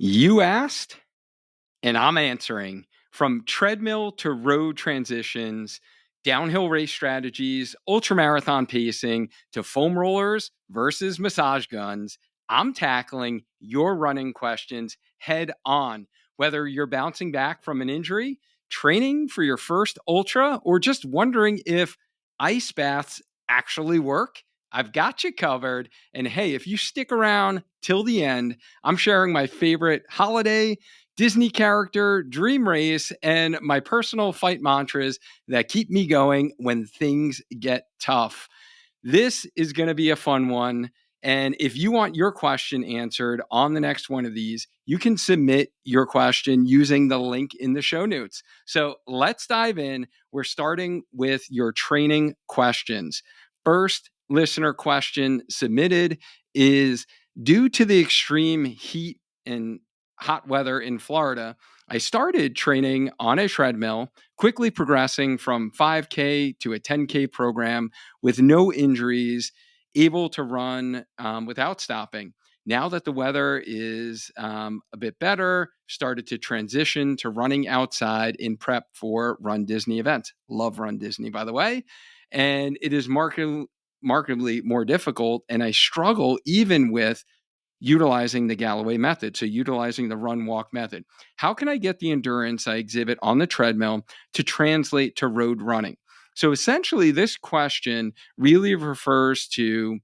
You asked, and I'm answering. From treadmill to road transitions, downhill race strategies, ultramarathon pacing, to foam rollers versus massage guns, I'm tackling your running questions head on. Whether you're bouncing back from an injury, training for your first ultra, or just wondering if ice baths actually work, I've got you covered. And hey, if you stick around till the end, I'm sharing my favorite holiday, Disney character, dream race, and my personal fight mantras that keep me going when things get tough. This is going to be a fun one. And if you want your question answered on the next one of these, you can submit your question using the link in the show notes. So let's dive in. We're starting with your training questions. First listener question submitted is: due to the extreme heat and hot weather in Florida, I started training on a treadmill, quickly progressing from 5K to a 10K program with no injuries, able to run without stopping. Now that the weather is a bit better, started to transition to running outside in prep for Run Disney events. Love Run Disney, by the way. And it is markedly more difficult. And I struggle even with utilizing the Galloway method. So utilizing the run walk method. How can I get the endurance I exhibit on the treadmill to translate to road running? So essentially, this question really refers to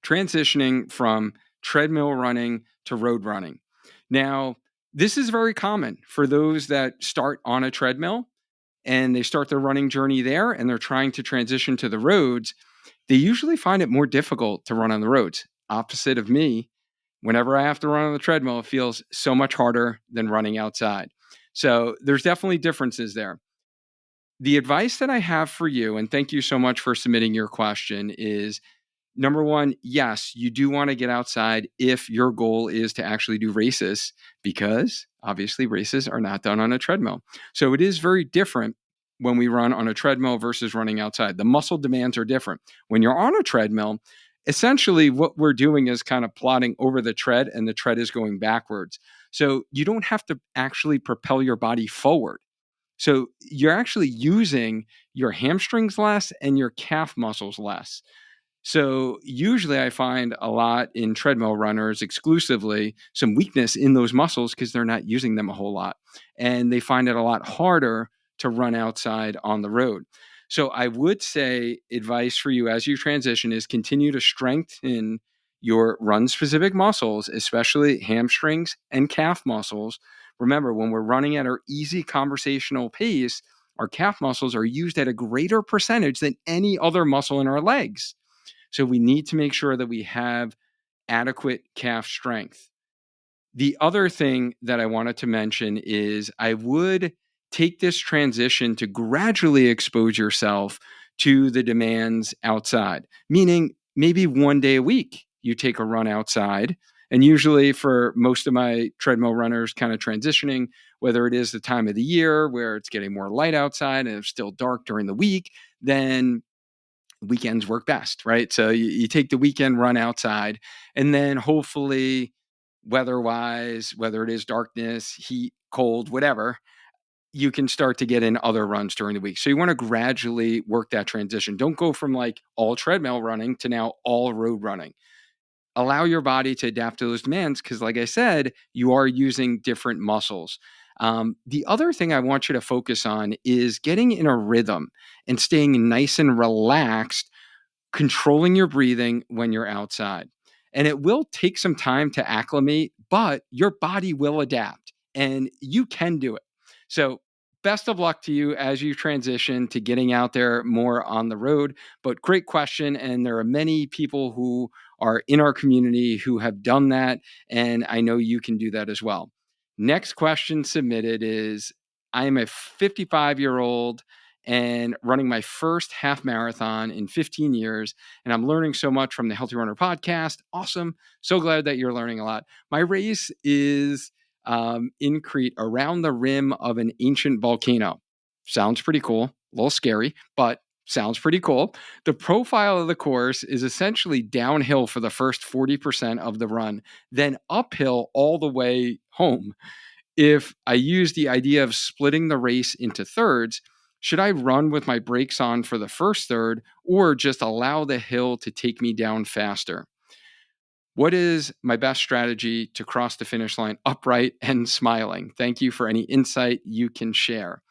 transitioning from treadmill running to road running. Now, this is very common for those that start on a treadmill and they start their running journey there and they're trying to transition to the roads. They usually find it more difficult to run on the roads. Opposite of me, whenever I have to run on the treadmill, it feels so much harder than running outside. So there's definitely differences there. The advice that I have for you, and thank you so much for submitting your question, is number one, yes, you do want to get outside if your goal is to actually do races, because obviously races are not done on a treadmill. So it is very different when we run on a treadmill versus running outside. The muscle demands are different. When you're on a treadmill, essentially what we're doing is kind of plodding over the tread and the tread is going backwards. So you don't have to actually propel your body forward. So you're actually using your hamstrings less and your calf muscles less. So usually I find a lot in treadmill runners exclusively some weakness in those muscles because they're not using them a whole lot. And they find it a lot harder to run outside on the road. So I would say advice for you as you transition is continue to strengthen your run specific muscles, especially hamstrings and calf muscles. Remember, when we're running at our easy conversational pace, our calf muscles are used at a greater percentage than any other muscle in our legs. So we need to make sure that we have adequate calf strength. The other thing that I wanted to mention is I would take this transition to gradually expose yourself to the demands outside, meaning maybe one day a week you take a run outside. And usually for most of my treadmill runners kind of transitioning, whether it is the time of the year where it's getting more light outside and it's still dark during the week, then weekends work best, right? So you take the weekend run outside, and then hopefully, weather wise, whether it is darkness, heat, cold, whatever, you can start to get in other runs during the week. So you want to gradually work that transition. Don't go from like all treadmill running to now all road running. Allow your body to adapt to those demands because, like I said, you are using different muscles. The other thing I want you to focus on is getting in a rhythm and staying nice and relaxed, controlling your breathing when you're outside. And it will take some time to acclimate, but your body will adapt and you can do it. So, best of luck to you as you transition to getting out there more on the road. But great question. And there are many people who are in our community who have done that. And I know you can do that as well. Next question submitted is: I am a 55-year-old and running my first half marathon in 15 years. And I'm learning so much from the Healthy Runner podcast. Awesome. So glad that you're learning a lot. My race is in Crete around the rim of an ancient volcano. Sounds pretty cool, a little scary, but sounds pretty cool. The profile of the course is essentially downhill for the first 40% of the run, then uphill all the way home. If I use the idea of splitting the race into thirds, should I run with my brakes on for the first third or just allow the hill to take me down faster? What is my best strategy to cross the finish line upright and smiling? Thank you for any insight you can share.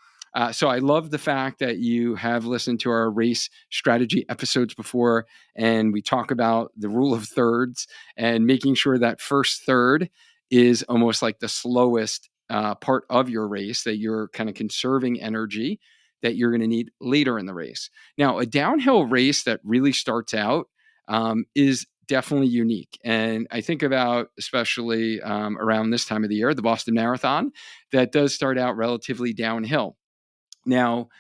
So I love the fact that you have listened to our race strategy episodes before, and we talk about the rule of thirds and making sure that first third is almost like the slowest part of your race, that you're kind of conserving energy that you're going to need later in the race. Now, a downhill race that really starts out is definitely unique. And I think about, especially around this time of the year, the Boston Marathon, that does start out relatively downhill. Now,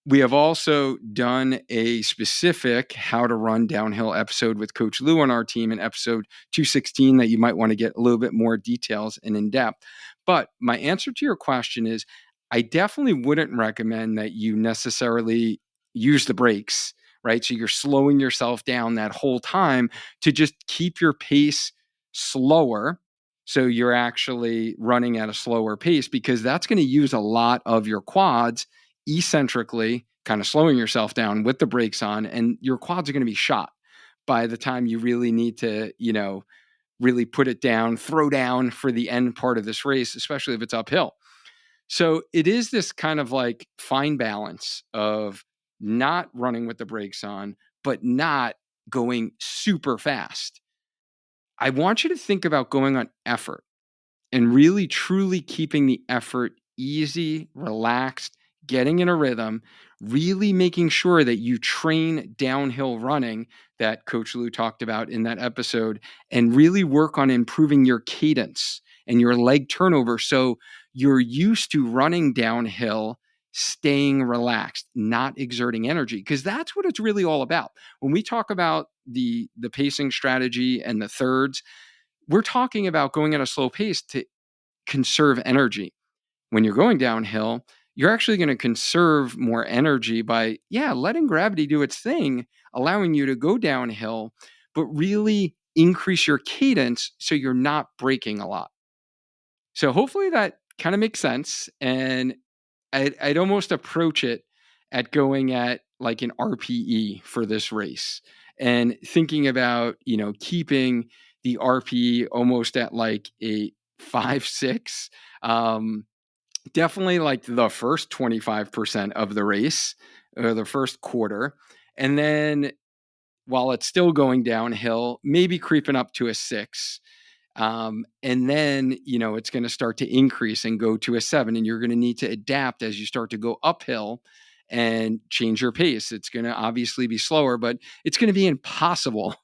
we have also done a specific how to run downhill episode with Coach Lou on our team in episode 216 that you might want to get a little bit more details and in depth. But my answer to your question is I definitely wouldn't recommend that you necessarily use the brakes, right? So you're slowing yourself down that whole time to just keep your pace slower. So you're actually running at a slower pace because that's going to use a lot of your quads eccentrically, kind of slowing yourself down with the brakes on, and your quads are going to be shot by the time you really need to, really put it down, throw down for the end part of this race, especially if it's uphill. So it is this kind of like fine balance of not running with the brakes on, but not going super fast. I want you to think about going on effort and really truly keeping the effort easy, relaxed, getting in a rhythm, really making sure that you train downhill running that Coach Lou talked about in that episode, and really work on improving your cadence and your leg turnover so you're used to running downhill, staying relaxed, not exerting energy, because that's what it's really all about. When we talk about the pacing strategy and the thirds, we're talking about going at a slow pace to conserve energy. When you're going downhill, you're actually going to conserve more energy by, letting gravity do its thing, allowing you to go downhill, but really increase your cadence so you're not braking a lot. So hopefully that kind of makes sense. And I'd almost approach it at going at like an RPE for this race and thinking about, keeping the RPE almost at like a 5-6. Definitely like the first 25% of the race or the first quarter. And then while it's still going downhill, maybe creeping up to a 6. And then, it's going to start to increase and go to a 7. And you're going to need to adapt as you start to go uphill and change your pace. It's going to obviously be slower, but it's going to be impossible,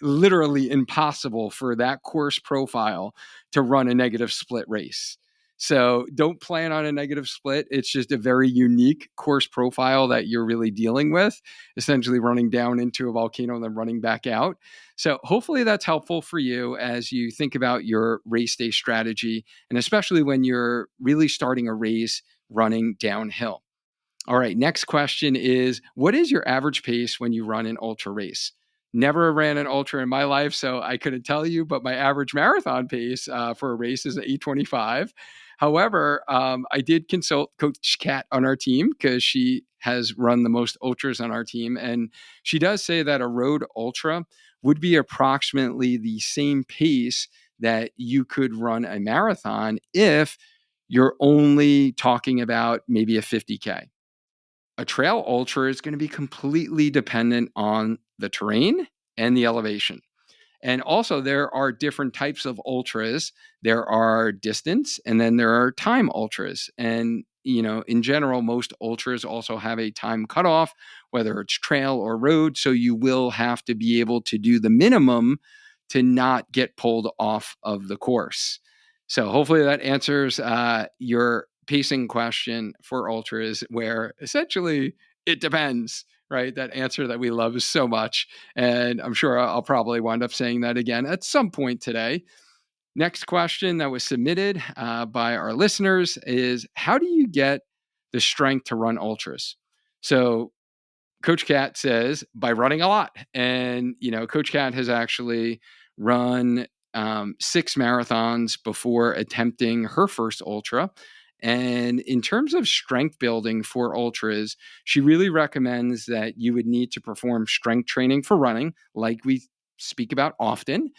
literally impossible for that course profile to run a negative split race. So don't plan on a negative split. It's just a very unique course profile that you're really dealing with, essentially running down into a volcano and then running back out. So hopefully that's helpful for you as you think about your race day strategy, and especially when you're really starting a race running downhill. All right, next question is, what is your average pace when you run an ultra race? Never ran an ultra in my life, so I couldn't tell you, but my average marathon pace for a race is 8:25. However, I did consult Coach Kat on our team because she has run the most ultras on our team. And she does say that a road ultra would be approximately the same pace that you could run a marathon if you're only talking about maybe a 50K. A trail ultra is going to be completely dependent on the terrain and the elevation. And also, there are different types of ultras. There are distance, and then there are time ultras. And, in general, most ultras also have a time cutoff, whether it's trail or road. So you will have to be able to do the minimum to not get pulled off of the course. So hopefully that answers your pacing question for ultras, where essentially it depends, right? That answer that we love so much. And I'm sure I'll probably wind up saying that again at some point today. Next question that was submitted by our listeners is, how do you get the strength to run ultras? So Coach Cat says by running a lot. And, Coach Cat has actually run 6 marathons before attempting her first ultra. And in terms of strength building for ultras, she really recommends that you would need to perform strength training for running, like we speak about often,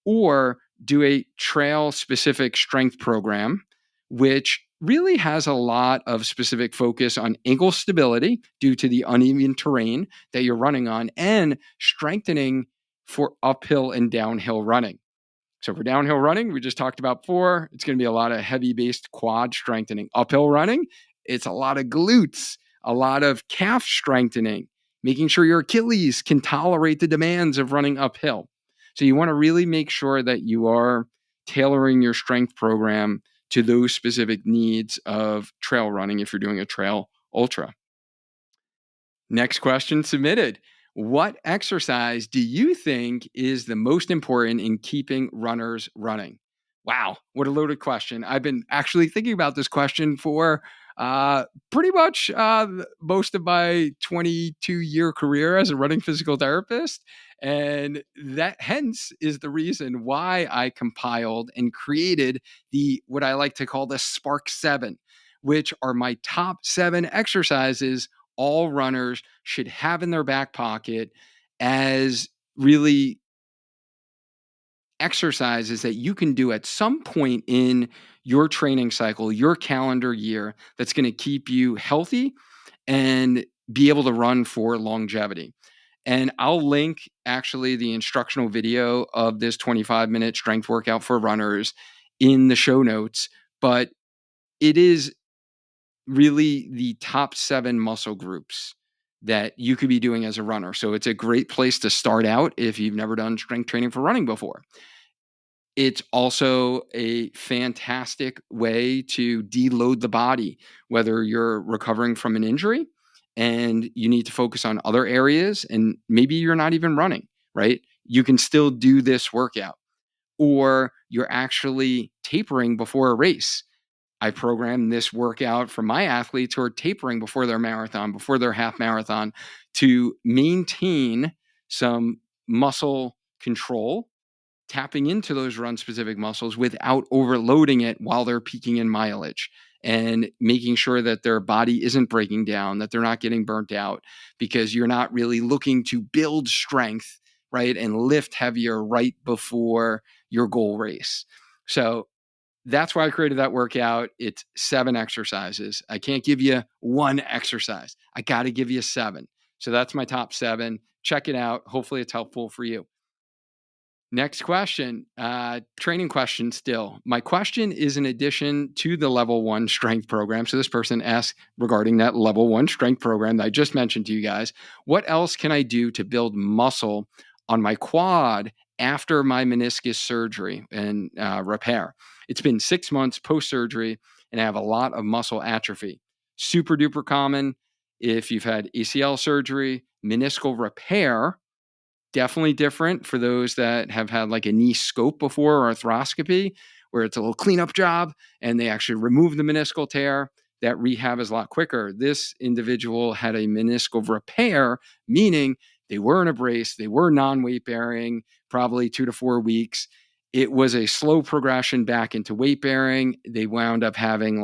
or do a trail specific strength program, which really has a lot of specific focus on ankle stability due to the uneven terrain that you're running on and strengthening for uphill and downhill running. So for downhill running, we just talked about before, it's going to be a lot of heavy based quad strengthening. Uphill running, it's a lot of glutes, a lot of calf strengthening, making sure your Achilles can tolerate the demands of running uphill. So you want to really make sure that you are tailoring your strength program to those specific needs of trail running if you're doing a trail ultra. Next question submitted. What exercise do you think is the most important in keeping runners running? Wow, what a loaded question. I've been actually thinking about this question for pretty much most of my 22-year career as a running physical therapist. And that hence is the reason why I compiled and created what I like to call the Spark 7, which are my top 7 exercises all runners should have in their back pocket as really exercises that you can do at some point in your training cycle, your calendar year, that's going to keep you healthy and be able to run for longevity. And I'll link actually the instructional video of this 25-minute strength workout for runners in the show notes, but it is really the top 7 muscle groups that you could be doing as a runner. So it's a great place to start out if you've never done strength training for running before. It's also a fantastic way to deload the body, whether you're recovering from an injury and you need to focus on other areas and maybe you're not even running, right? You can still do this workout, or you're actually tapering before a race. I program this workout for my athletes who are tapering before their marathon, before their half marathon, to maintain some muscle control, tapping into those run specific muscles without overloading it while they're peaking in mileage, and making sure that their body isn't breaking down, that they're not getting burnt out, because you're not really looking to build strength, right, and lift heavier right before your goal race. So that's why I created that workout. It's 7 exercises. I can't give you one exercise. I got to give you 7. So that's my top 7. Check it out. Hopefully it's helpful for you. Next question, training question still. My question is in addition to the level 1 strength program. So this person asked regarding that level 1 strength program that I just mentioned to you guys, what else can I do to build muscle on my quad after my meniscus surgery and repair? It's been 6 months post-surgery and I have a lot of muscle atrophy. Super duper common if you've had ACL surgery, meniscal repair. Definitely different for those that have had like a knee scope before or arthroscopy, where it's a little cleanup job and they actually remove the meniscal tear. That rehab is a lot quicker. This individual had a meniscal repair, meaning they were in a brace, they were non-weight bearing, probably 2 to 4 weeks. It was a slow progression back into weight bearing. They wound up having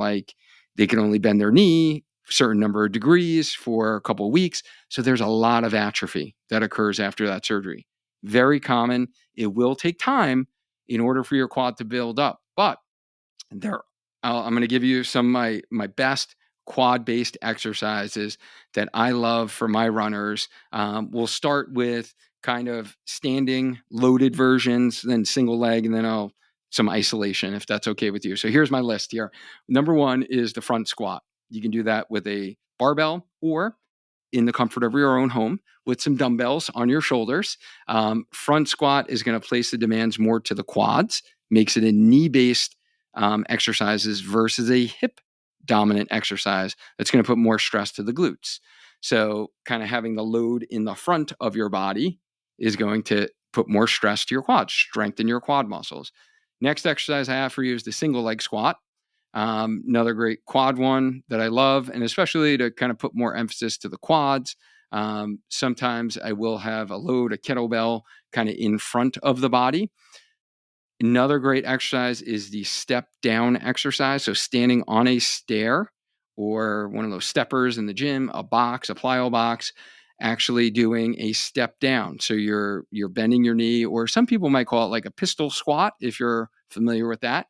they can only bend their knee a certain number of degrees for a couple of weeks. So there's a lot of atrophy that occurs after that surgery. Very common. It will take time in order for your quad to build up. But I'm going to give you some of my best quad-based exercises that I love for my runners. We'll start with kind of standing loaded versions, then single leg, and then some isolation, if that's okay with you. So here's my list here. Number 1 is the front squat. You can do that with a barbell or in the comfort of your own home with some dumbbells on your shoulders. Front squat is going to place the demands more to the quads, makes it a knee-based exercises versus a hip dominant exercise that's going to put more stress to the glutes. So kind of having the load in the front of your body is going to put more stress to your quads, strengthen your quad muscles. Next exercise I have for you is the single leg squat. Another great quad one that I love, and especially to kind of put more emphasis to the quads. Sometimes I will have a kettlebell kind of in front of the body. Another great exercise is the step down exercise. So standing on a stair or one of those steppers in the gym, a plyo box, actually doing a step down. So you're bending your knee, or some people might call it like a pistol squat if you're familiar with that.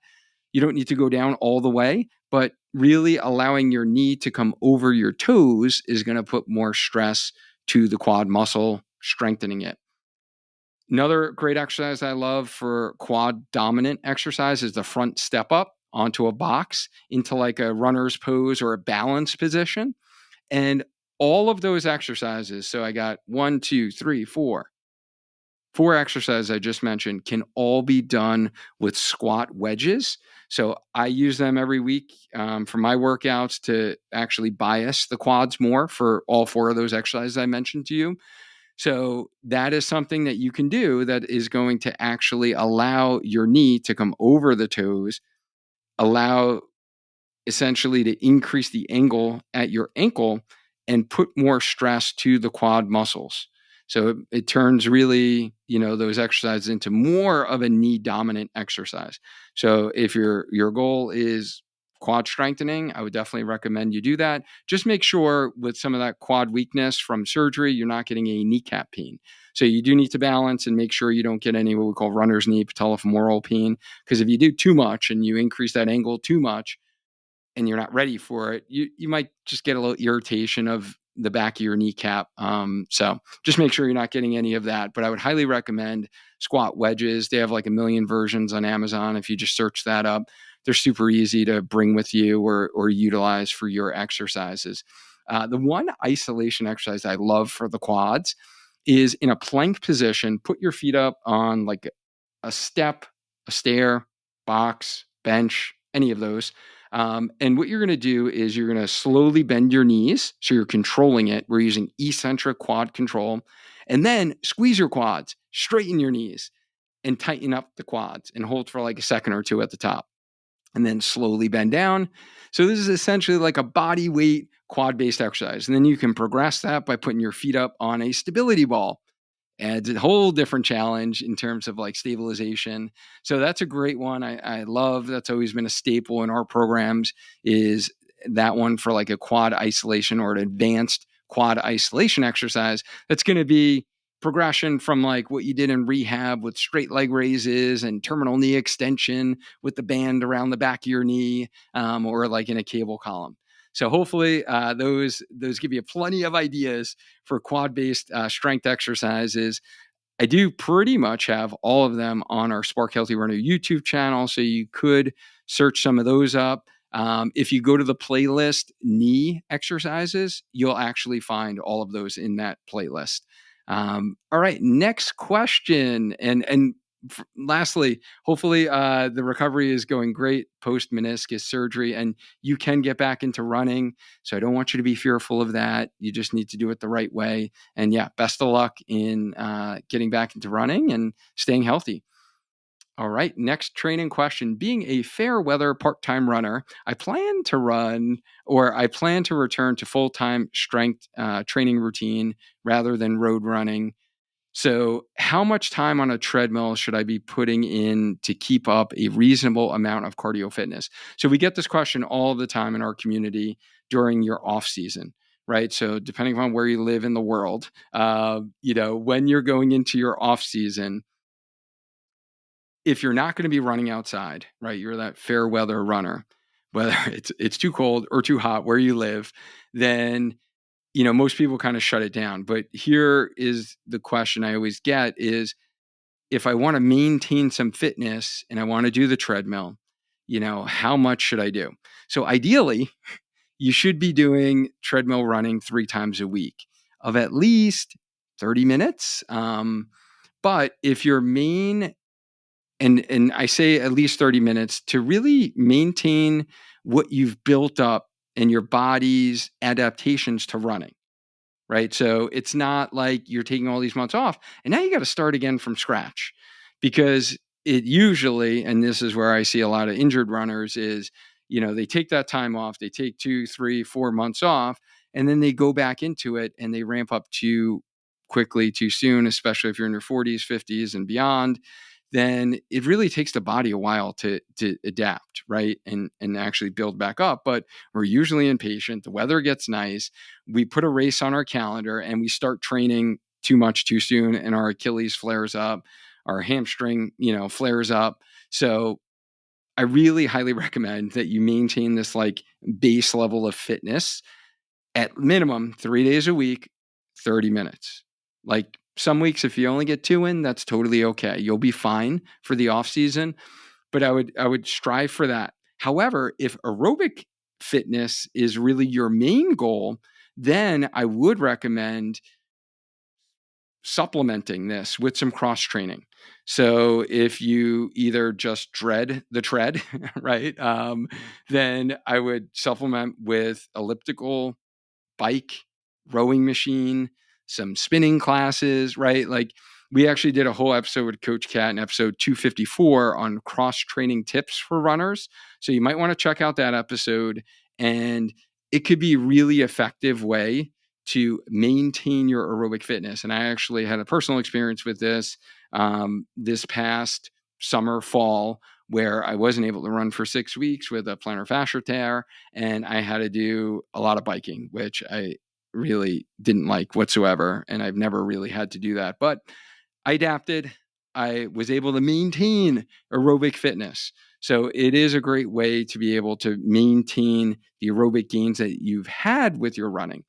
You don't need to go down all the way, but really allowing your knee to come over your toes is going to put more stress to the quad muscle, strengthening it. Another great exercise I love for quad dominant exercise is the front step up onto a box into like a runner's pose or a balance position. And all of those exercises, so I got 1, 2, 3, 4, 4 exercises I just mentioned, can all be done with squat wedges. So I use them every week for my workouts to actually bias the quads more for all 4 of those exercises I mentioned to you. So that is something that you can do that is going to actually allow your knee to come over the toes, allow essentially to increase the angle at your ankle and put more stress to the quad muscles. So it turns really, those exercises into more of a knee dominant exercise. So if your goal is quad strengthening, I would definitely recommend you do that. Just make sure with some of that quad weakness from surgery, you're not getting a kneecap pain. So you do need to balance and make sure you don't get any what we call runner's knee, patellofemoral pain. Because if you do too much and you increase that angle too much, and you're not ready for it, you might just get a little irritation of the back of your kneecap. So just make sure you're not getting any of that. But I would highly recommend squat wedges. They have like a million versions on Amazon. If you just search that up, they're super easy to bring with you or utilize for your exercises. The one isolation exercise I love for the quads is in a plank position. Put your feet up on like a step, a stair, box, bench, any of those. And what you're going to do is you're going to slowly bend your knees. So you're controlling it. We're using eccentric quad control. And then squeeze your quads, straighten your knees, and tighten up the quads and hold for like a second or two at the top. And then slowly bend down. So this is essentially like a body weight quad based exercise. And then you can progress that by putting your feet up on a stability ball. Adds a whole different challenge in terms of like stabilization. So that's a great one. I love, that's always been a staple in our programs, is that one for like a quad isolation or an advanced quad isolation exercise. That's going to be progression from like what you did in rehab with straight leg raises and terminal knee extension with the band around the back of your knee, or like in a cable column. So hopefully those give you plenty of ideas for quad-based strength exercises. I do pretty much have all of them on our Spark Healthy Runner YouTube channel, so you could search some of those up. If you go to the playlist knee exercises, you'll actually find all of those in that playlist. All right, next question. And lastly, hopefully the recovery is going great post meniscus surgery and you can get back into running. So I don't want you to be fearful of that. You just need to do it the right way. And yeah, best of luck in getting back into running and staying healthy. All right, next training question. Being a fair weather part-time runner, I plan to return to full-time strength training routine rather than road running. So how much time on a treadmill should I be putting in to keep up a reasonable amount of cardio fitness? So we get this question all the time in our community during your off season, right? So depending on where you live in the world, when you're going into your off season, if you're not going to be running outside, right? You're that fair weather runner, whether it's too cold or too hot where you live, then most people kind of shut it down. But here is the question I always get is, if I want to maintain some fitness and I want to do the treadmill, how much should I do? So ideally, you should be doing treadmill running 3 times a week of at least 30 minutes. But if your main, and I say at least 30 minutes to really maintain what you've built up and your body's adaptations to running. Right. So it's not like you're taking all these months off and now you got to start again from scratch, because it usually, and this is where I see a lot of injured runners, is, they take that time off, they take 2, 3, 4 months off. and then they go back into it and they ramp up too quickly, too soon, especially if you're in your 40s, 50s, and beyond, then it really takes the body a while to adapt, right? And actually build back up. But we're usually impatient. The weather gets nice. We put a race on our calendar and we start training too much too soon, and our Achilles flares up, our hamstring, flares up. So I really highly recommend that you maintain this like base level of fitness at minimum 3 days a week, 30 minutes. Like some weeks, if you only get 2 in, that's totally okay. You'll be fine for the off season, but I would strive for that. However, if aerobic fitness is really your main goal, then I would recommend supplementing this with some cross training. So if you either just dread the tread, right, then I would supplement with elliptical, bike, rowing machine, some spinning classes, right? Like we actually did a whole episode with Coach Kat in episode 254 on cross training tips for runners. So you might want to check out that episode, and it could be a really effective way to maintain your aerobic fitness. And I actually had a personal experience with this this past summer, fall, where I wasn't able to run for 6 weeks with a plantar fascia tear, and I had to do a lot of biking, which I really didn't like whatsoever. And I've never really had to do that, but I adapted. I was able to maintain aerobic fitness. So it is a great way to be able to maintain the aerobic gains that you've had with your running.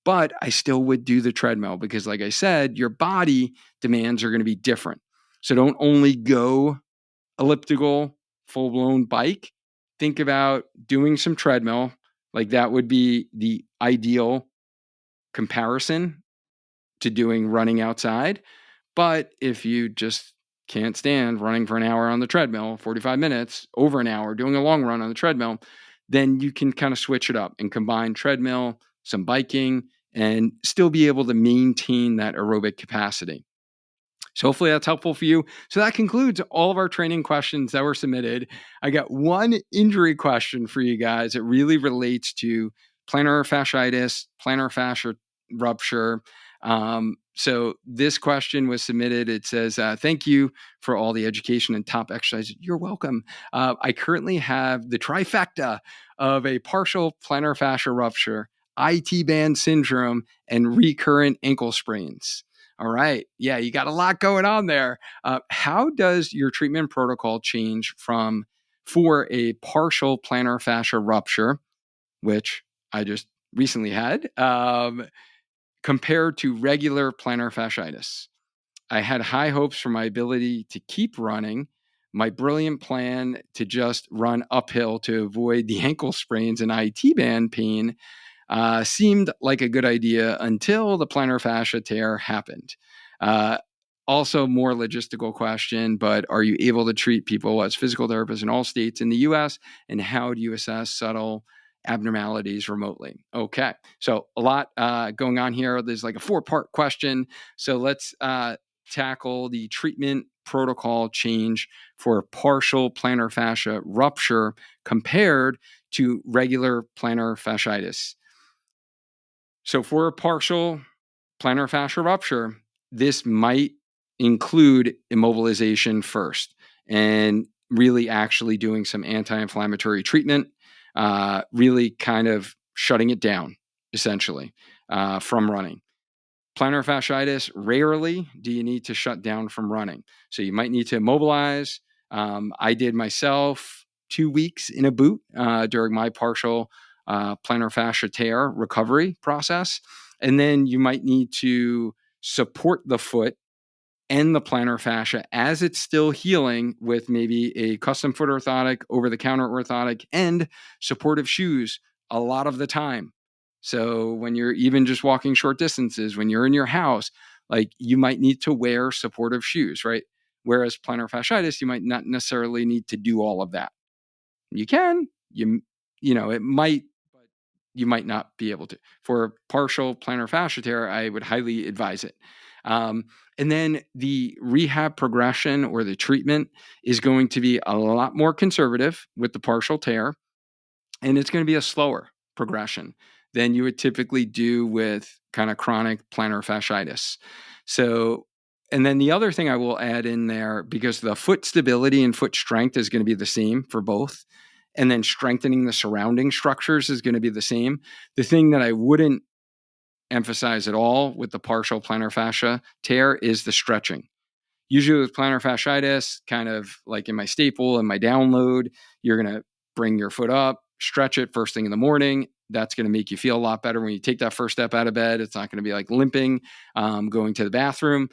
But I still would do the treadmill because, like I said, your body demands are going to be different. So don't only go elliptical, full blown bike. Think about doing some treadmill. Like that would be the ideal comparison to doing running outside. But if you just can't stand running for an hour on the treadmill, 45 minutes, over an hour, doing a long run on the treadmill, then you can kind of switch it up and combine treadmill, some biking, and still be able to maintain that aerobic capacity. So hopefully that's helpful for you. So that concludes all of our training questions that were submitted. I got one injury question for you guys. It really relates to plantar fasciitis, plantar fascia rupture. So this question was submitted. It says, thank you for all the education and top exercises. You're welcome. I currently have the trifecta of a partial plantar fascia rupture, IT band syndrome, and recurrent ankle sprains. All right. Yeah, you got a lot going on there. How does your treatment protocol change for a partial plantar fascia rupture, which I just recently had, compared to regular plantar fasciitis? I had high hopes for my ability to keep running. My brilliant plan to just run uphill to avoid the ankle sprains and IT band pain seemed like a good idea until the plantar fascia tear happened. Uh, Also, more logistical question, but are you able to treat people as physical therapists in all states in the US? And how do you assess subtle abnormalities remotely? Okay, so a lot going on here. There's like a 4-part question. So let's tackle the treatment protocol change for partial plantar fascia rupture compared to regular plantar fasciitis. So for a partial plantar fascia rupture, this might include immobilization first and really actually doing some anti-inflammatory treatment, really kind of shutting it down, essentially, from running. Plantar fasciitis, rarely do you need to shut down from running. So you might need to immobilize. I did myself 2 weeks in a boot during my partial plantar fascia tear recovery process. And then you might need to support the foot and the plantar fascia as it's still healing with maybe a custom foot orthotic, over-the-counter orthotic, and supportive shoes a lot of the time. So when you're even just walking short distances, when you're in your house, like you might need to wear supportive shoes, right? Whereas plantar fasciitis, you might not necessarily need to do all of that. You can, it might, but you might not be able to. For partial plantar fascia tear, I would highly advise it. And then the rehab progression or the treatment is going to be a lot more conservative with the partial tear, and it's going to be a slower progression than you would typically do with kind of chronic plantar fasciitis. So, and then the other thing I will add in there, because the foot stability and foot strength is going to be the same for both, and then strengthening the surrounding structures is going to be the same. The thing that I wouldn't emphasize at all with the partial plantar fascia tear is the stretching. Usually with plantar fasciitis, kind of like in my staple and my download, you're going to bring your foot up, stretch it first thing in the morning. That's going to make you feel a lot better when you take that first step out of bed. It's not going to be like limping, going to the bathroom.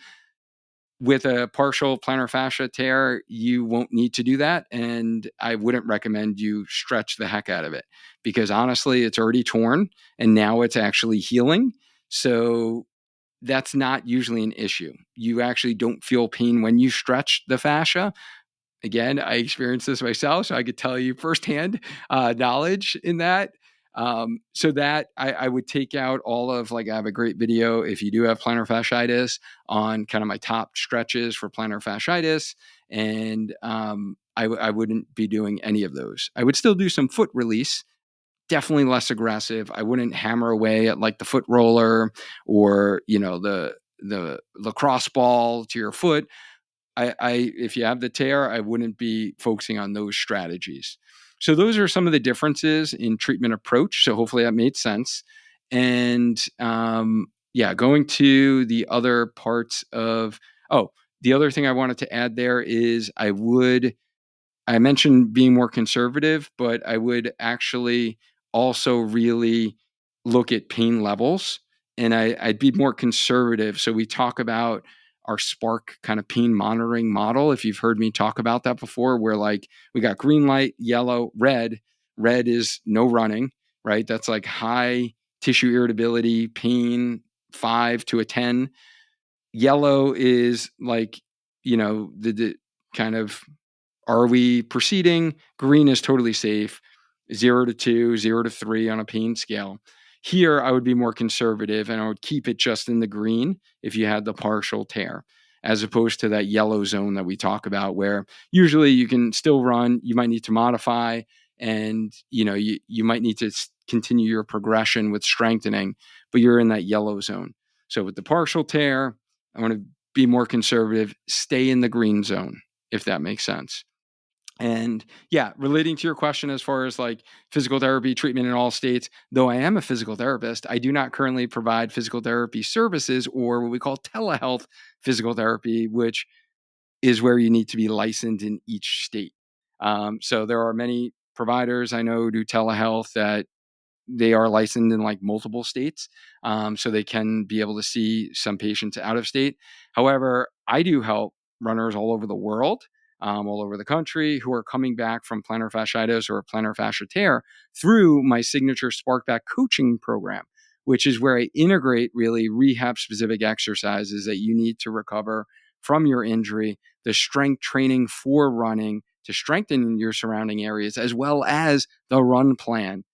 With a partial plantar fascia tear, you won't need to do that. And I wouldn't recommend you stretch the heck out of it, because honestly, it's already torn and now it's actually healing. So that's not usually an issue. You actually don't feel pain when you stretch the fascia. Again, I experienced this myself, so I could tell you firsthand knowledge in that. So that I would take out all of, like, I have a great video if you do have plantar fasciitis on kind of my top stretches for plantar fasciitis. And I wouldn't be doing any of those. I would still do some foot release, definitely less aggressive. I wouldn't hammer away at like the foot roller or, the lacrosse ball to your foot. I if you have the tear, I wouldn't be focusing on those strategies. So those are some of the differences in treatment approach. So hopefully that made sense. And yeah, going to the other parts of, the other thing I wanted to add there is I mentioned being more conservative, but I would actually also really look at pain levels, and I'd be more conservative. So we talk about our Spark kind of pain monitoring model. If you've heard me talk about that before, where like we got green light, yellow, red. Red is no running, right? That's like high tissue irritability, pain, 5 to a 10. Yellow is like, the kind of, are we proceeding? Green is totally safe. 0 to 2, 0 to 3 on a pain scale. Here, I would be more conservative and I would keep it just in the green if you had the partial tear, as opposed to that yellow zone that we talk about, where usually you can still run. You might need to modify, and you might need to continue your progression with strengthening, but you're in that yellow zone. So with the partial tear, I want to be more conservative, stay in the green zone, if that makes sense. And yeah, relating to your question as far as like physical therapy treatment in all states, though I am a physical therapist, I do not currently provide physical therapy services, or what we call telehealth physical therapy, which is where you need to be licensed in each state. So there are many providers I know who do telehealth that they are licensed in like multiple states. So they can be able to see some patients out of state. However, I do help runners all over the world, all over the country, who are coming back from plantar fasciitis or plantar fascia tear through my signature Sparkback coaching program, which is where I integrate really rehab specific exercises that you need to recover from your injury, the strength training for running to strengthen your surrounding areas, as well as the run plan,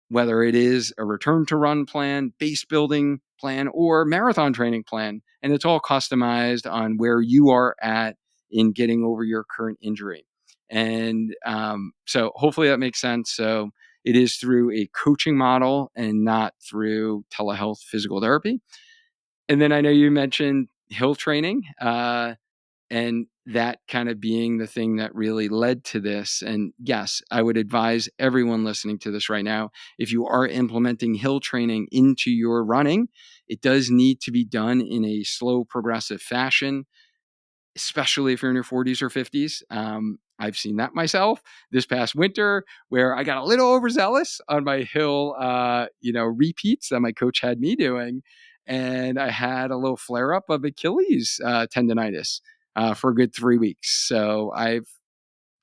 whether it is a return to run plan, base building plan, or marathon training plan. And it's all customized on where you are at in getting over your current injury. And so hopefully that makes sense. So it is through a coaching model and not through telehealth physical therapy. And then I know you mentioned hill training. And that kind of being the thing that really led to this. And yes, I would advise everyone listening to this right now, if you are implementing hill training into your running, it does need to be done in a slow, progressive fashion, especially if you're in your 40s or 50s. I've seen that myself this past winter, where I got a little overzealous on my hill, repeats that my coach had me doing. And I had a little flare up of Achilles tendonitis for a good 3 weeks. So I've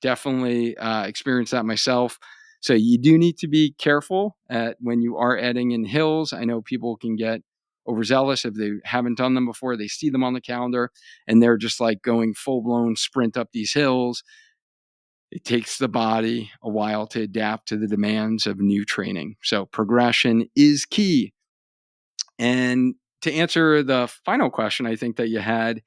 definitely experienced that myself. So you do need to be careful when you are adding in hills. I know people can get overzealous if they haven't done them before. They see them on the calendar and they're just like going full blown sprint up these hills. It takes the body a while to adapt to the demands of new training. So progression is key. And to answer the final question, I think that you had,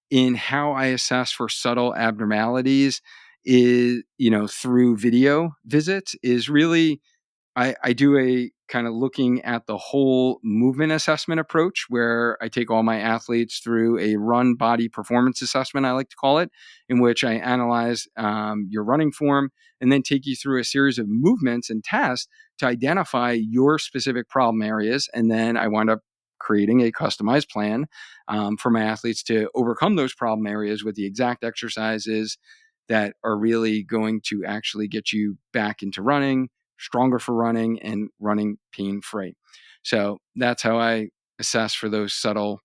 in how I assess for subtle abnormalities is, through video visits, is really I do a kind of looking at the whole movement assessment approach where I take all my athletes through a run body performance assessment, I like to call it, in which I analyze your running form and then take you through a series of movements and tests to identify your specific problem areas. And then I wind up creating a customized plan for my athletes to overcome those problem areas with the exact exercises that are really going to actually get you back into running, stronger for running, and running pain free. So that's how I assess for those subtle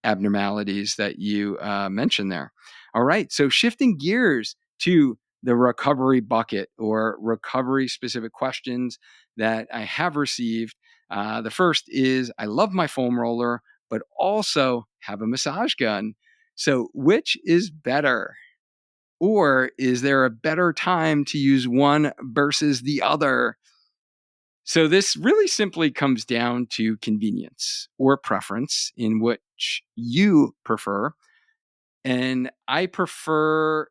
abnormalities that you mentioned there. All right. So shifting gears to the recovery bucket or recovery specific questions that I have received. The first is I love my foam roller, but also have a massage gun. So which is better? Or is there a better time to use one versus the other? So this really simply comes down to convenience or preference in which you prefer. And I prefer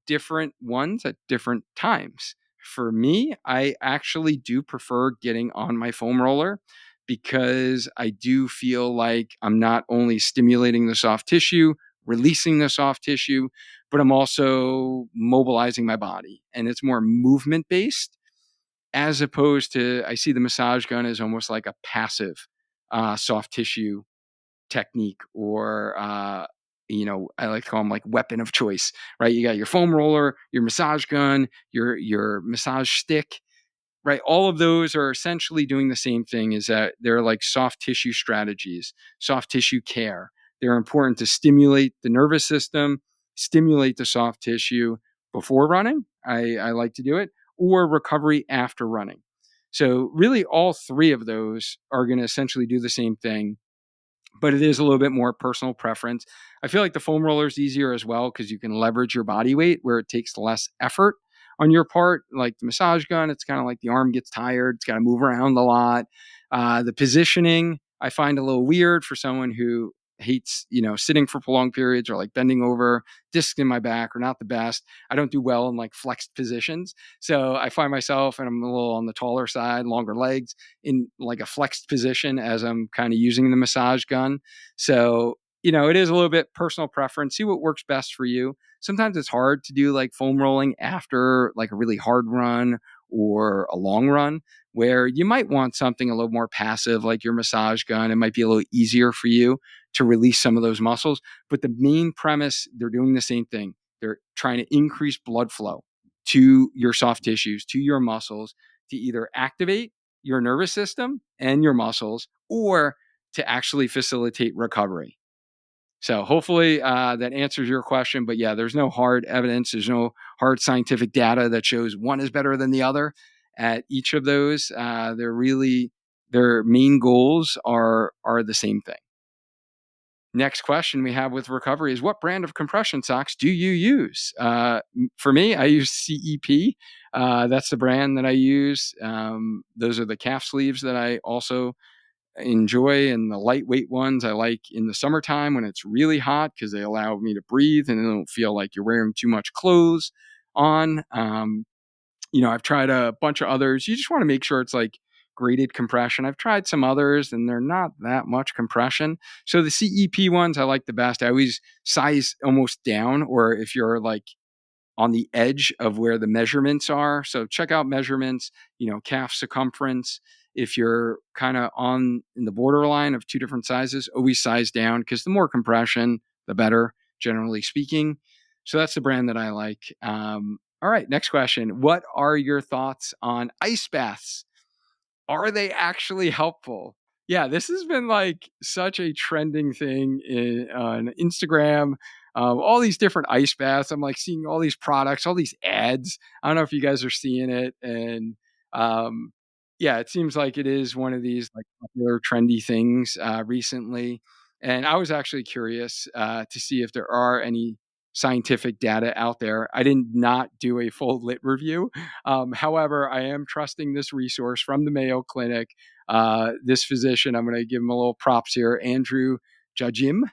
different ones at different times. For me, I actually do prefer getting on my foam roller because I do feel like I'm not only stimulating the soft tissue, releasing the soft tissue, but I'm also mobilizing my body. And it's more movement based as opposed to, I see the massage gun as almost like a passive soft tissue technique or I like to call them like weapon of choice, right? You got your foam roller, your massage gun, your massage stick, right? All of those are essentially doing the same thing, is that they're like soft tissue strategies, soft tissue care. They're important to stimulate the nervous system, stimulate the soft tissue before running. I like to do it, or recovery after running. So really all three of those are going to essentially do the same thing, but it is a little bit more personal preference. I feel like the foam roller is easier as well because you can leverage your body weight where it takes less effort on your part. Like the massage gun, it's kind of like the arm gets tired. It's got to move around a lot. The positioning I find a little weird for someone who hates, sitting for prolonged periods or like bending over. Discs in my back are not the best. I don't do well in like flexed positions. So I find myself, and I'm a little on the taller side, longer legs, in like a flexed position as I'm kind of using the massage gun. So, it is a little bit personal preference. See what works best for you. Sometimes it's hard to do like foam rolling after like a really hard run or a long run, where you might want something a little more passive like your massage gun. It might be a little easier for you to release some of those muscles. But the main premise, they're doing the same thing. They're trying to increase blood flow to your soft tissues, to your muscles, to either activate your nervous system and your muscles, or to actually facilitate recovery. So hopefully that answers your question. But yeah, there's no hard evidence. There's no hard scientific data that shows one is better than the other at each of those. Their main goals are the same thing. Next question we have with recovery is, what brand of compression socks do you use? For me, I use CEP. That's the brand that I use. Those are the calf sleeves that I also enjoy, and the lightweight ones I like in the summertime when it's really hot because they allow me to breathe and it don't feel like you're wearing too much clothes on. I've tried a bunch of others. You just want to make sure it's like graded compression. I've tried some others and they're not that much compression. So the CEP ones I like the best. I always size almost down, or if you're like on the edge of where the measurements are. So check out measurements, calf circumference. If you're kind of on in the borderline of two different sizes, always size down because the more compression, the better, generally speaking. So that's the brand that I like. All right, next question. What are your thoughts on ice baths? Are they actually helpful? Yeah, this has been like such a trending thing on Instagram. All these different ice baths. I'm like seeing all these products, all these ads. I don't know if you guys are seeing it. And um, yeah, it seems like it is one of these like popular trendy things recently. And I was actually curious to see if there are any scientific data out there. I did not do a full lit review. However, I am trusting this resource from the Mayo Clinic. This physician, I'm going to give him a little props here, Andrew Jajim.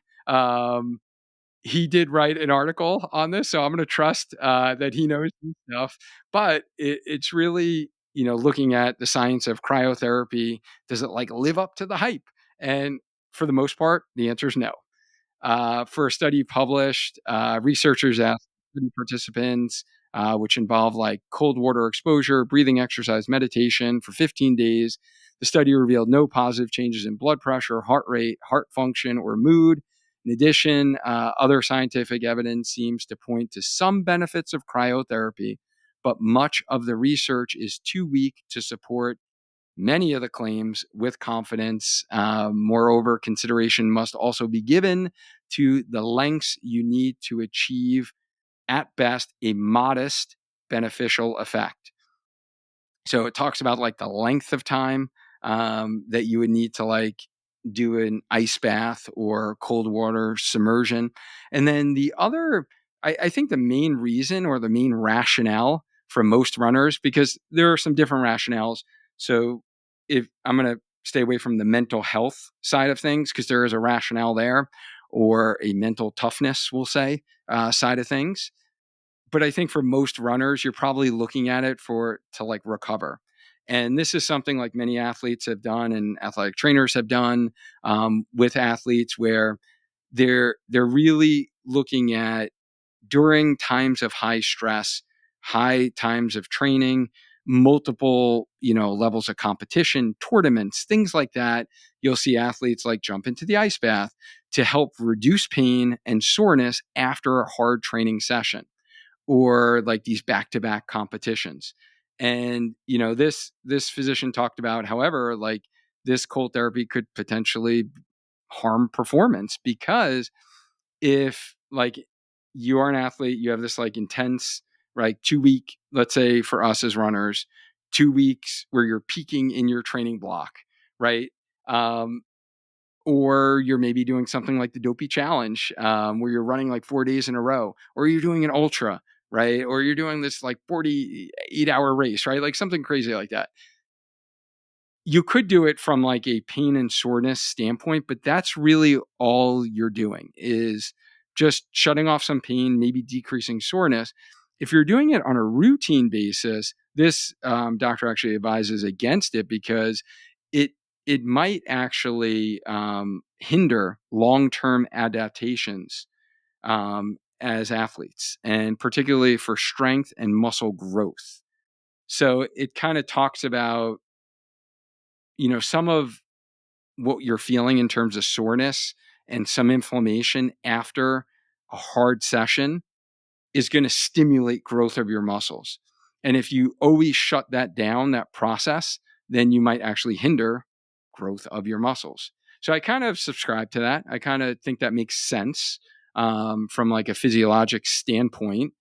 He did write an article on this, so I'm going to trust that he knows his stuff. But it's really, looking at the science of cryotherapy, does it like live up to the hype? And for the most part, the answer is no. For a study published, researchers asked study participants, which involved like cold water exposure, breathing exercise, meditation for 15 days. The study revealed no positive changes in blood pressure, heart rate, heart function, or mood. In addition, other scientific evidence seems to point to some benefits of cryotherapy, but much of the research is too weak to support many of the claims with confidence. Moreover, consideration must also be given to the lengths you need to achieve, at best, a modest beneficial effect. So it talks about like the length of time that you would need to like do an ice bath or cold water submersion. And then the other, I think the main reason or the main rationale for most runners, because there are some different rationales. So if I'm going to stay away from the mental health side of things, because there is a rationale there, or a mental toughness, we'll say, side of things. But I think for most runners, you're probably looking at it to like recover. And this is something like many athletes have done and athletic trainers have done with athletes, where they're really looking at during times of high stress, high times of training, multiple, levels of competition, tournaments, things like that. You'll see athletes like jump into the ice bath to help reduce pain and soreness after a hard training session, or like these back-to-back competitions. And this physician talked about, however, like this cold therapy could potentially harm performance, because if like you are an athlete, you have this like intense, like 2 week, let's say for us as runners, 2 weeks where you're peaking in your training block, right? Or you're maybe doing something like the Dopey Challenge, where you're running like 4 days in a row, or you're doing an ultra, right? Or you're doing this like 48-hour race, right? Like something crazy like that. You could do it from like a pain and soreness standpoint, but that's really all you're doing is just shutting off some pain, maybe decreasing soreness. If you're doing it on a routine basis, this doctor actually advises against it, because it it might actually hinder long-term adaptations as athletes, and particularly for strength and muscle growth. So it kind of talks about some of what you're feeling in terms of soreness and some inflammation after a hard session is going to stimulate growth of your muscles. And if you always shut that down, that process, then you might actually hinder growth of your muscles. So I kind of subscribe to that. I kind of think that makes sense from like a physiologic standpoint.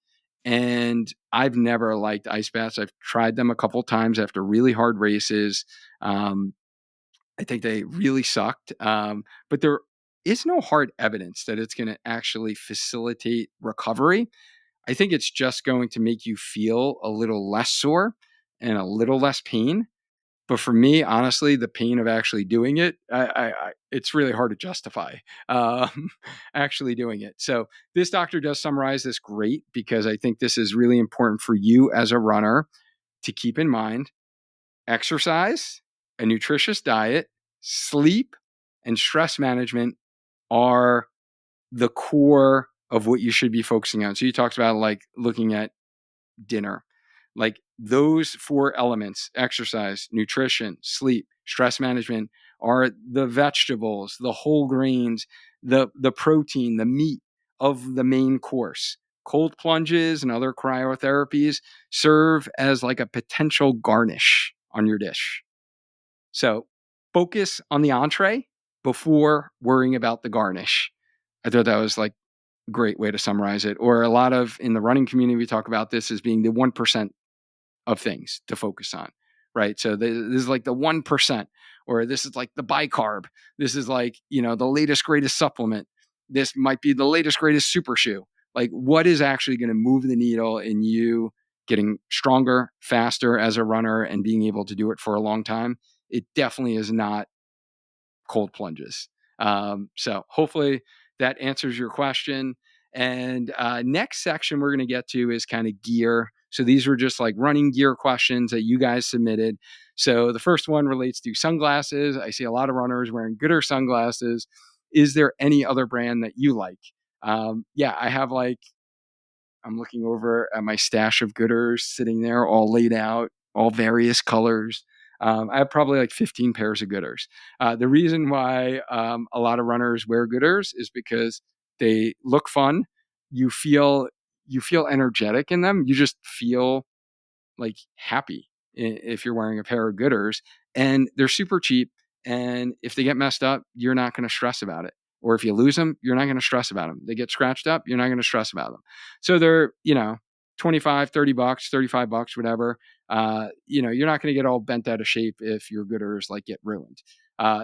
And I've never liked ice baths. I've tried them a couple times after really hard races. I think they really sucked. But there is no hard evidence that it's going to actually facilitate recovery. I think it's just going to make you feel a little less sore and a little less pain. But for me, honestly, the pain of actually doing it, it's really hard to justify actually doing it. So this doctor does summarize this great, because I think this is really important for you as a runner to keep in mind. Exercise, a nutritious diet, sleep, and stress management are the core of what you should be focusing on. So you talked about like looking at dinner, like those four elements: exercise, nutrition, sleep, stress management, are the vegetables, the whole grains, the protein, the meat of the main course. Cold plunges and other cryotherapies serve as like a potential garnish on your dish. So focus on the entree before worrying about the garnish. I thought that was like a great way to summarize it. Or a lot of in the running community, we talk about this as being the 1% of things to focus on, right? So this is like the 1%, or this is like the bicarb. This is like, the latest, greatest supplement. This might be the latest, greatest super shoe. Like what is actually going to move the needle in you getting stronger, faster as a runner and being able to do it for a long time? It definitely is not cold plunges. So hopefully that answers your question. And next section we're going to get to is kind of gear. So these were just like running gear questions that you guys submitted. So the first one relates to sunglasses. I see a lot of runners wearing Gooder sunglasses. Is there any other brand that you like? Yeah, I have like, I'm looking over at my stash of Gooders sitting there, all laid out, all various colors. I have probably like 15 pairs of Gooders. The reason why a lot of runners wear Gooders is because they look fun. You feel you feel energetic in them. You just feel like happy if you're wearing a pair of Gooders, and they're super cheap. And if they get messed up, you're not going to stress about it. Or if you lose them, you're not going to stress about them. They get scratched up, you're not going to stress about them. So they're, 25, 30 bucks, 35 bucks, whatever. You're not going to get all bent out of shape if your Gooders like get ruined.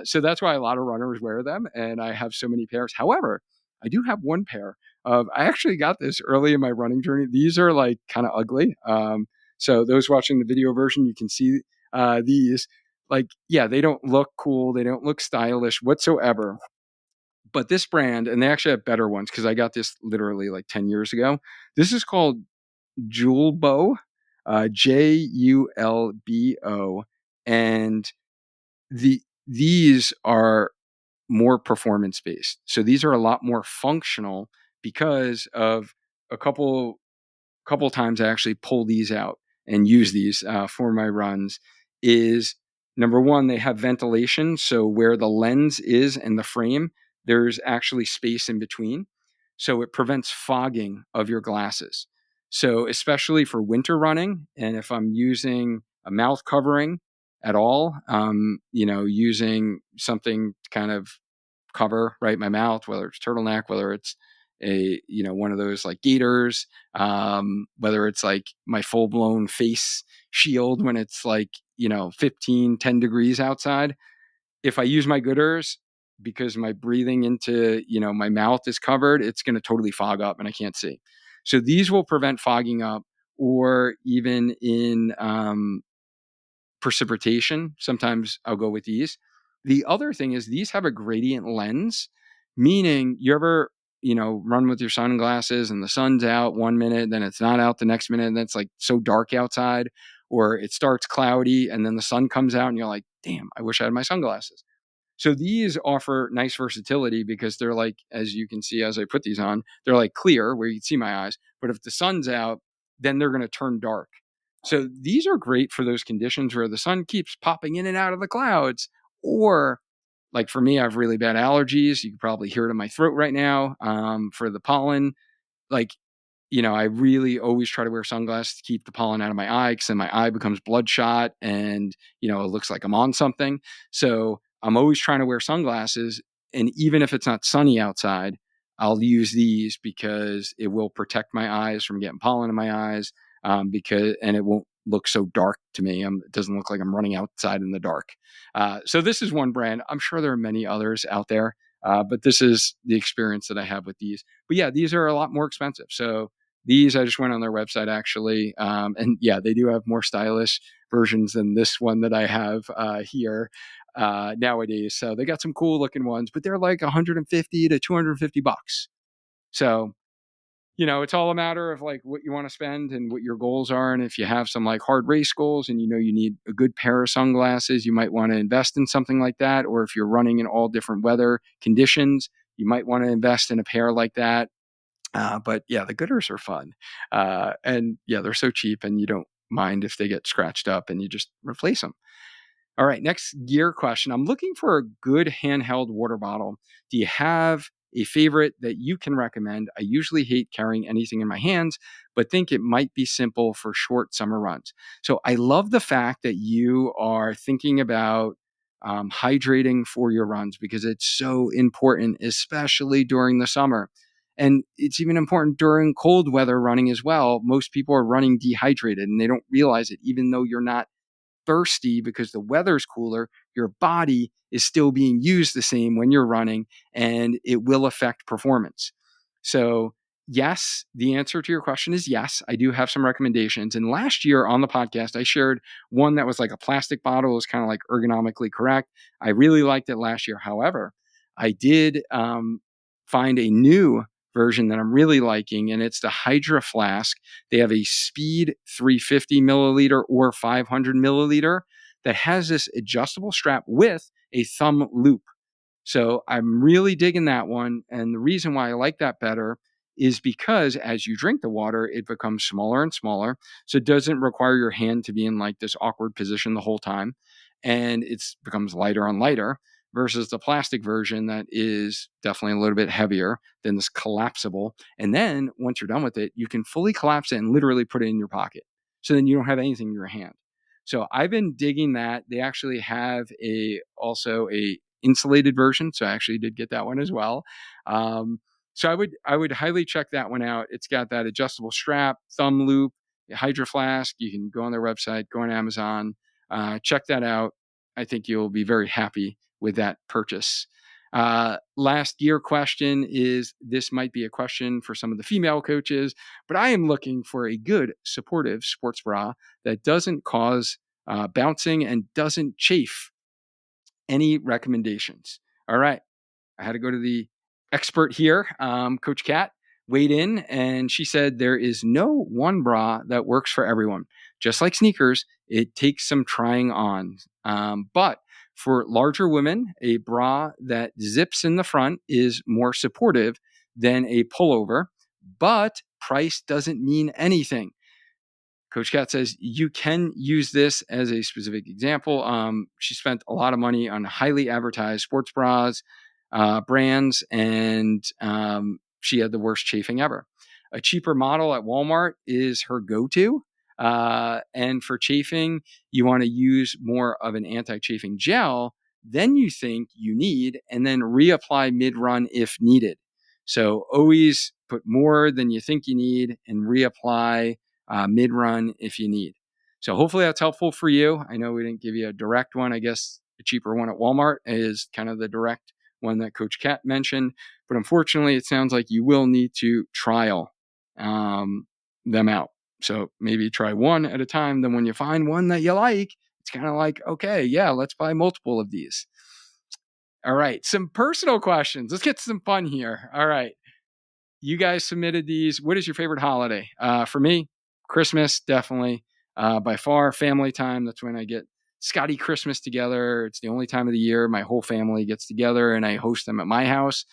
So that's why a lot of runners wear them. And I have so many pairs. However, I do have one pair I actually got this early in my running journey. These are like kind of ugly. So those watching the video version, you can see these. Like, yeah, they don't look cool. They don't look stylish whatsoever. But this brand, and they actually have better ones because I got this literally like 10 years ago. This is called Julbo, Julbo. And these are more performance based. So these are a lot more functional because of a couple times I actually pull these out and use these for my runs. Is number one, they have ventilation. So where the lens is and the frame, there's actually space in between. So it prevents fogging of your glasses. So especially for winter running, and if I'm using a mouth covering at all, using something to kind of cover right my mouth, whether it's turtleneck, whether it's one of those like gaiters, whether it's like my full-blown face shield when it's like 10 degrees outside. If I use my Gooders, because my breathing into my mouth is covered, it's going to totally fog up and I can't see. So these will prevent fogging up. Or even in precipitation, sometimes I'll go with these. The other thing is these have a gradient lens, meaning you ever, run with your sunglasses and the sun's out 1 minute, then it's not out the next minute, and it's like so dark outside, or it starts cloudy and then the sun comes out and you're like, damn, I wish I had my sunglasses. So these offer nice versatility because they're like, as you can see as I put these on, they're like clear where you can see my eyes. But if the sun's out, then they're going to turn dark. So these are great for those conditions where the sun keeps popping in and out of the clouds. Or like for me, I have really bad allergies. You can probably hear it in my throat right now for the pollen. Like, I really always try to wear sunglasses to keep the pollen out of my eye because then my eye becomes bloodshot and, it looks like I'm on something. So I'm always trying to wear sunglasses. And even if it's not sunny outside, I'll use these because it will protect my eyes from getting pollen in my eyes and it won't look so dark to me. It doesn't look like I'm running outside in the dark. So this is one brand. I'm sure there are many others out there, but this is the experience that I have with these. But yeah, these are a lot more expensive. So these, I just went on their website actually. And yeah, they do have more stylish versions than this one that I have here nowadays. So they got some cool looking ones, but they're like 150 to 250 bucks. So, it's all a matter of like what you want to spend and what your goals are. And if you have some like hard race goals and you need a good pair of sunglasses, you might want to invest in something like that. Or if you're running in all different weather conditions, you might want to invest in a pair like that. But yeah, the Gooders are fun. And yeah, they're so cheap and you don't mind if they get scratched up and you just replace them. All right, next gear question. I'm looking for a good handheld water bottle. Do you have a favorite that you can recommend? I usually hate carrying anything in my hands, but think it might be simple for short summer runs. So I love the fact that you are thinking about hydrating for your runs because it's so important, especially during the summer. And it's even important during cold weather running as well. Most people are running dehydrated and they don't realize it, even though you're not thirsty because the weather's cooler, your body is still being used the same when you're running and it will affect performance. So, yes, the answer to your question is yes. I do have some recommendations. And last year on the podcast, I shared one that was like a plastic bottle. It was kind of like ergonomically correct. I really liked it last year. However, I did find a new version that I'm really liking, and it's the Hydra Flask. They have a Speed 350 milliliter or 500 milliliter that has this adjustable strap with a thumb loop. So I'm really digging that one. And the reason why I like that better is because as you drink the water, it becomes smaller and smaller. So it doesn't require your hand to be in like this awkward position the whole time. And it becomes lighter and lighter versus the plastic version that is definitely a little bit heavier than this collapsible. And then once you're done with it, you can fully collapse it and literally put it in your pocket. So then you don't have anything in your hand. So I've been digging that. They actually have also a insulated version, so I actually did get that one as well. So I would highly check that one out. It's got that adjustable strap, thumb loop, Hydro Flask. You can go on their website, go on Amazon, check that out. I think you'll be very happy with that purchase. Last gear question is, this might be a question for some of the female coaches, but I am looking for a good supportive sports bra that doesn't cause bouncing and doesn't chafe. Any recommendations? All right. I had to go to the expert here. Coach Kat weighed in and she said there is no one bra that works for everyone. Just like sneakers, it takes some trying on. But for larger women, a bra that zips in the front is more supportive than a pullover, but price doesn't mean anything. Coach Kat says you can use this as a specific example. She spent a lot of money on highly advertised sports bras, brands, and she had the worst chafing ever. A cheaper model at Walmart is her go-to. And for chafing, you want to use more of an anti-chafing gel than you think you need, and then reapply mid-run if needed. So always put more than you think you need and reapply mid-run if you need. So hopefully that's helpful for you. I know we didn't give you a direct one. I guess the cheaper one at Walmart is kind of the direct one that Coach Kat mentioned. But unfortunately, it sounds like you will need to trial them out. So maybe try one at a time. Then when you find one that you like, it's kind of like, okay, yeah, let's buy multiple of these. All right, some personal questions. Let's get some fun here. All right. You guys submitted these. What is your favorite holiday? For me, Christmas, definitely. By far, family time. That's when I get Scotty Christmas together. It's the only time of the year my whole family gets together and I host them at my house.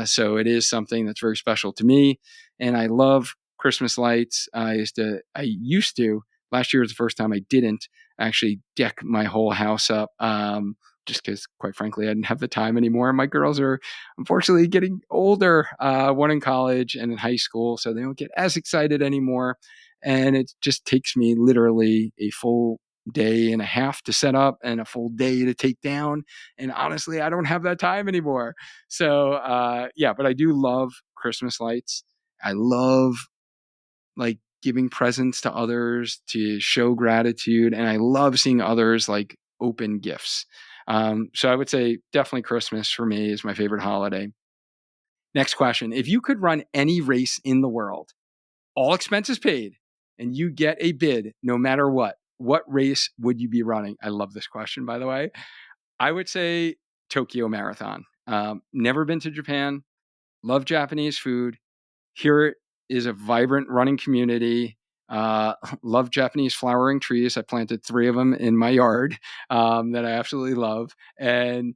So it is something that's very special to me. And I love Christmas lights. I used to, last year was the first time I didn't actually deck my whole house up. Just because, quite frankly, I didn't have the time anymore. My girls are unfortunately getting older, one in college and in high school, so they don't get as excited anymore. And it just takes me literally a full day and a half to set up and a full day to take down. And honestly, I don't have that time anymore. So, yeah, but I do love Christmas lights. I love like giving presents to others to show gratitude. And I love seeing others like open gifts. So I would say definitely Christmas for me is my favorite holiday. Next question. If you could run any race in the world, all expenses paid, and you get a bid no matter what race would you be running? I love this question, by the way. I would say Tokyo Marathon. Never been to Japan. Love Japanese food. Here is a vibrant running community. Love Japanese flowering trees. I planted 3 of them in my yard that I absolutely love. And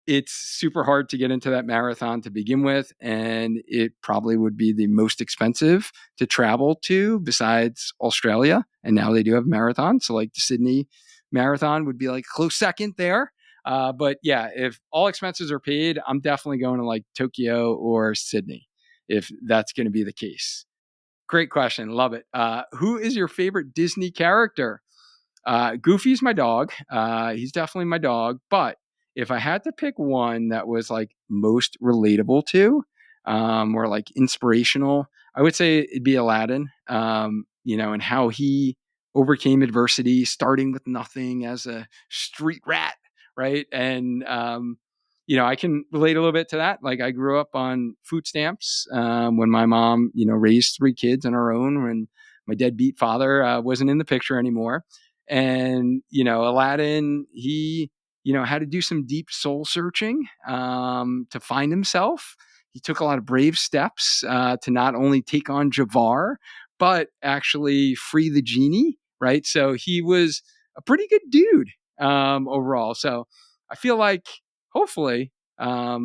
it's super hard to get into that marathon to begin with. And it probably would be the most expensive to travel to besides Australia. And now they do have marathons. So like the Sydney Marathon would be like a close second there. But yeah, if all expenses are paid, I'm definitely going to like Tokyo or Sydney if that's going to be the case. Great question. Love it. Who is your favorite Disney character? Goofy's my dog. He's definitely my dog. But if I had to pick one that was like most relatable to, or like inspirational, I would say it'd be Aladdin. And how he overcame adversity, starting with nothing as a street rat, right? And I can relate a little bit to that. Like I grew up on food stamps when my mom, raised 3 kids on her own when my deadbeat father wasn't in the picture anymore. And, Aladdin, he, had to do some deep soul searching to find himself. he took a lot of brave steps to not only take on Javar, but actually free the genie, right? So he was a pretty good dude overall. So I feel like hopefully, I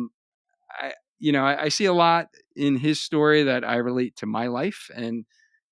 see a lot in his story that I relate to my life and,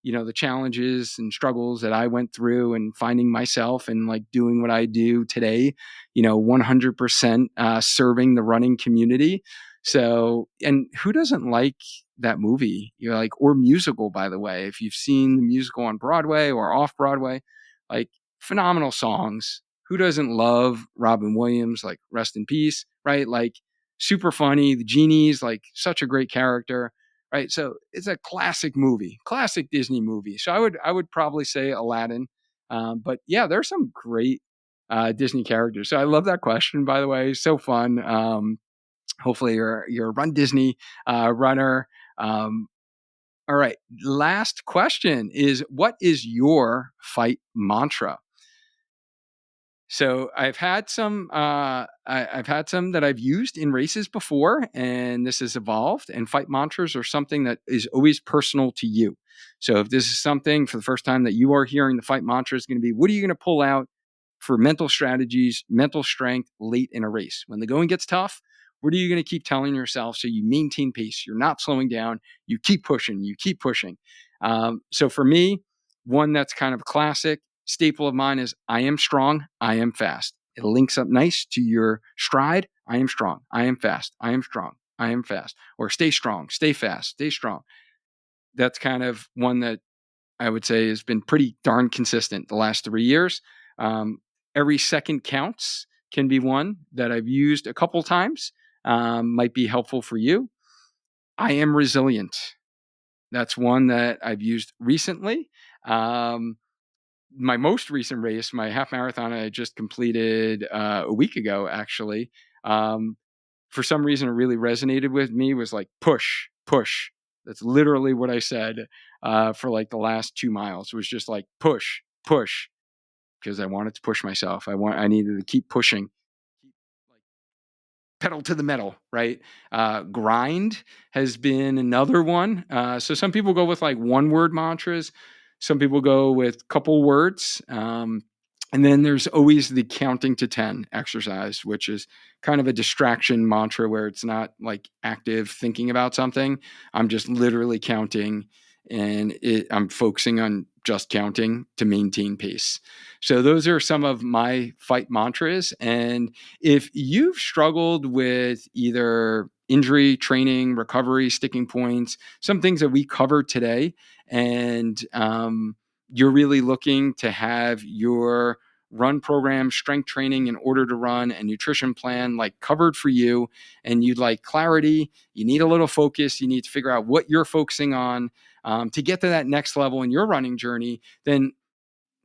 the challenges and struggles that I went through and finding myself and like doing what I do today, 100% serving the running community. So, and who doesn't like that movie? Like, or musical, by the way, if you've seen the musical on Broadway or off Broadway, like phenomenal songs. Who doesn't love Robin Williams? Like, rest in peace, right? Like, super funny. The genie's like such a great character, right? So it's a classic movie, classic Disney movie. So I would probably say Aladdin. But yeah, there's some great Disney characters. So I love that question, by the way. So fun. Hopefully you're a Run Disney runner. All right. Last question is, what is your fight mantra? So I've had some I've had some that I've used in races before, and this has evolved. And fight mantras are something that is always personal to you. So if this is something for the first time that you are hearing, the fight mantra is going to be, what are you going to pull out for mental strategies, mental strength late in a race? When the going gets tough, what are you going to keep telling yourself so you maintain pace? You're not slowing down. You keep pushing. You keep pushing. So for me, one that's kind of classic staple of mine is, I am strong, I am fast. It links up nice to your stride. I am strong, I am fast, I am strong, I am fast. Or stay strong, stay fast, stay strong. That's kind of one that I would say has been pretty darn consistent the last 3 years. Every second counts can be one that I've used a couple times, might be helpful for you. I am resilient. That's one that I've used recently. My most recent race, my half marathon, I just completed a week ago, actually. For some reason, it really resonated with me, was like, push, push. That's literally what I said for like the last 2 miles. It was just like, push, push, because I wanted to push myself. I needed to keep pushing, like pedal to the metal, right? Grind has been another one. So some people go with like one word mantras. Some people go with couple words. And then there's always the counting to 10 exercise, which is kind of a distraction mantra where it's not like active thinking about something. I'm just literally counting, and I'm focusing on just counting to maintain pace. So those are some of my fight mantras. And if you've struggled with either injury, training, recovery, sticking points, some things that we covered today, and you're really looking to have your run program, strength training in order to run, and nutrition plan like covered for you, and you'd like clarity, you need a little focus, you need to figure out what you're focusing on to get to that next level in your running journey, then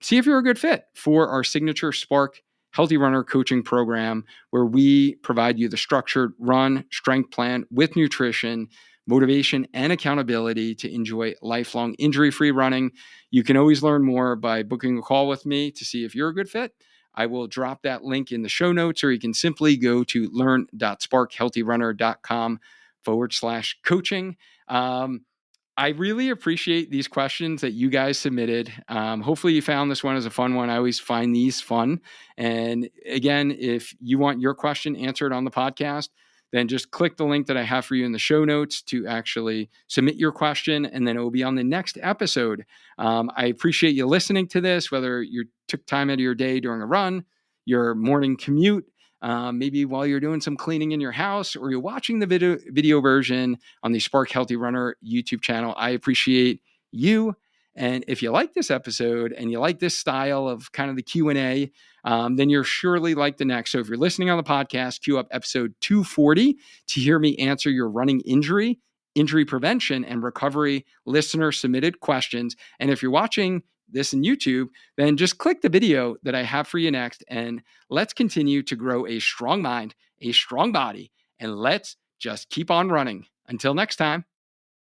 see if you're a good fit for our signature Spark Healthy Runner coaching program, where we provide you the structured run strength plan with nutrition, motivation, and accountability to enjoy lifelong injury-free running. You can always learn more by booking a call with me to see if you're a good fit. I will drop that link in the show notes, or you can simply go to learn.sparkhealthyrunner.com/coaching. I really appreciate these questions that you guys submitted. Hopefully you found this one as a fun one. I always find these fun. And again, if you want your question answered on the podcast, then just click the link that I have for you in the show notes to actually submit your question, and then it will be on the next episode. I appreciate you listening to this, whether you took time out of your day during a run, your morning commute, maybe while you're doing some cleaning in your house, or you're watching the video version on the Spark Healthy Runner YouTube channel. I appreciate you. And if you like this episode and you like this style of kind of the Q&A, then you're surely like the next. So if you're listening on the podcast, queue up episode 240 to hear me answer your running injury prevention, and recovery listener submitted questions. And if you're watching this in YouTube, then just click the video that I have for you next, and let's continue to grow a strong mind, a strong body, and let's just keep on running. Until next time.